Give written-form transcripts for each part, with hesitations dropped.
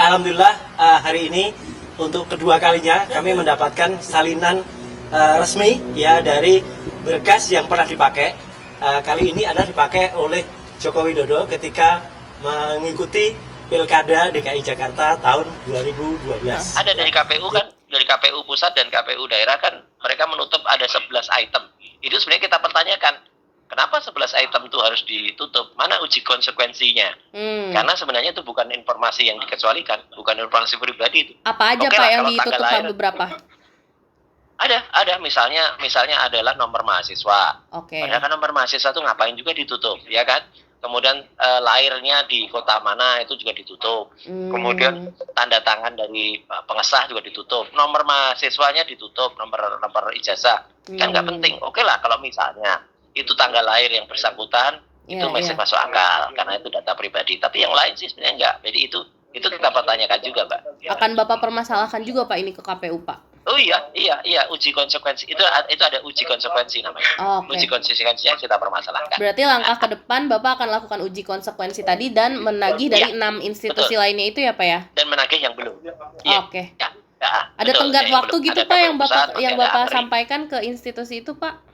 Alhamdulillah hari ini untuk kedua kalinya kami mendapatkan salinan resmi ya dari berkas yang pernah dipakai. Kali ini adalah dipakai oleh Joko Widodo ketika mengikuti Pilkada DKI Jakarta tahun 2012. Ada dari KPU kan, dari KPU pusat dan KPU daerah kan, mereka menutup ada 11 item. Itu sebenarnya kita pertanyakan, kenapa 11 item itu harus ditutup? Mana uji konsekuensinya? Karena sebenarnya itu bukan informasi yang dikecualikan, bukan informasi pribadi itu. Apa aja Pak yang ditutup Pak beberapa? Ada misalnya adalah nomor mahasiswa. Oke. Padahal kan nomor mahasiswa itu ngapain juga ditutup, ya kan? Kemudian lahirnya di kota mana itu juga ditutup. Kemudian tanda tangan dari pengesah juga ditutup. Nomor mahasiswanya ditutup, nomor ijazah. Kan nggak penting. Oke lah kalau misalnya itu tanggal lahir yang bersangkutan, itu masih masuk akal karena itu data pribadi. Tapi yang lain sih sebenarnya enggak. Jadi itu kita pertanyakan juga, Mbak. Akan Bapak permasalahkan juga Pak ini ke KPU, Pak? Oh iya, uji konsekuensi. Itu ada uji konsekuensi namanya. Okay. Uji konsekuensinya kita permasalahkan. Berarti langkah ke depan Bapak akan lakukan uji konsekuensi tadi dan menagih dari 6 institusi lainnya itu ya Pak ya? Dan menagih yang belum. Oke. Ya, ada tenggat waktu belum. gitu Ada Pak yang pusat, Bapak sampaikan ke institusi itu Pak?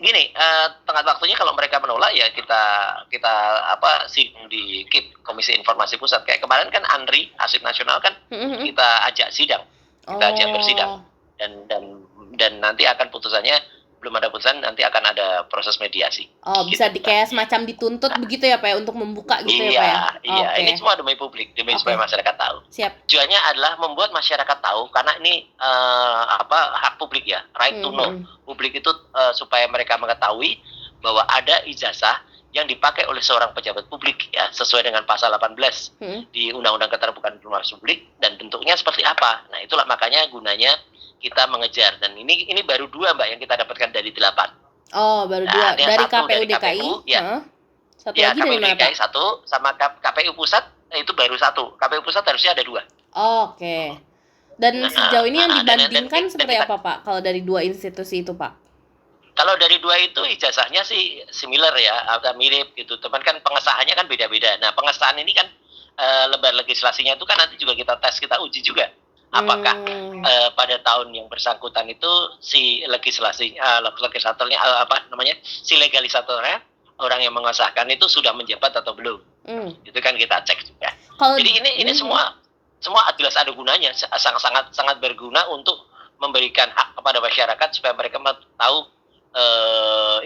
Gini, tenggat waktunya kalau mereka menolak ya kita di KIP, Komisi Informasi Pusat. Kayak kemarin kan Andri Arsip Nasional kan kita ajak sidang. Kita ajak bersidang dan nanti akan putusannya, belum ada putusan, nanti akan ada proses mediasi. Bisa kayak semacam dituntut begitu ya Pak ya, untuk membuka gitu ya Pak ya? Iya, ini semua demi publik, demi supaya masyarakat tahu. Siap. Tujuannya adalah membuat masyarakat tahu, karena ini hak publik ya, right to know. Publik itu supaya mereka mengetahui bahwa ada ijazah yang dipakai oleh seorang pejabat publik ya, sesuai dengan pasal 18 di Undang-Undang Keterbukaan Informasi Publik, dan bentuknya seperti apa. Nah, itulah makanya gunanya kita mengejar, dan ini baru 2 Mbak yang kita dapatkan dari 8. Oh, baru 2 dari KPU DKI. Ya. Satu lagi dari mana Pak? Satu, sama KPU pusat itu baru 1. KPU pusat harusnya ada 2. Oke. Dan sejauh ini yang dibandingkan seperti apa Pak kalau dari 2 institusi itu Pak? Kalau dari 2 itu ijazahnya sih similar ya, agak mirip gitu. Teman kan pengesahannya kan beda-beda. Nah, pengesahan ini kan lembar legislasinya itu kan nanti juga kita tes, kita uji juga. Apakah pada tahun yang bersangkutan itu si legislatornya si legalisatornya, orang yang mengesahkan itu sudah menjabat atau belum? Itu kan kita cek juga. Jadi ini semua jelas ada gunanya, sangat berguna untuk memberikan hak kepada masyarakat supaya mereka tahu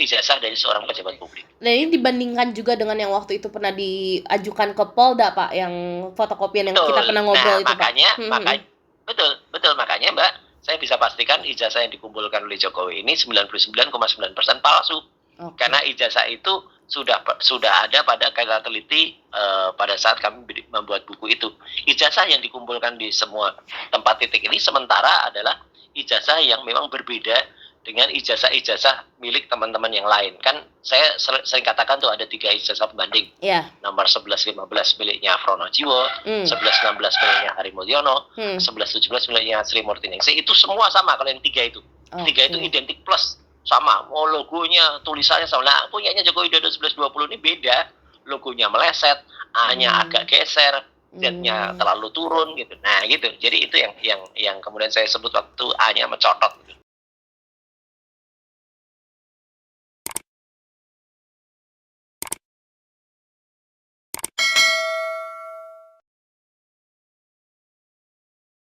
ijazah dari seorang pejabat publik. Nah, ini dibandingkan juga dengan yang waktu itu pernah diajukan ke Polda Pak, yang fotokopian yang kita pernah ngobrol itu Pak. Betul, makanya Mbak, saya bisa pastikan ijazah yang dikumpulkan oleh Jokowi ini 99,9% palsu. Karena ijazah itu sudah ada pada kata teliti pada saat kami membuat buku itu. Ijazah yang dikumpulkan di semua tempat titik ini sementara adalah ijazah yang memang berbeda dengan ijazah-ijazah milik teman-teman yang lain. Kan saya sering katakan tuh ada 3 ijazah pembanding. Nomor 1115 miliknya Frono Jiwo, 1116 miliknya Hari Mulyono, 1117 miliknya Sri Murtiningsih. Itu semua sama kalau yang 3 itu. 3 itu identik plus sama. Logonya, tulisannya sama. Nah, punyanya Joko Widodo 1120 ini beda. Logonya meleset, A-nya agak geser, Z-nya terlalu turun gitu. Nah, gitu. Jadi itu yang kemudian saya sebut waktu A-nya mencotot gitu.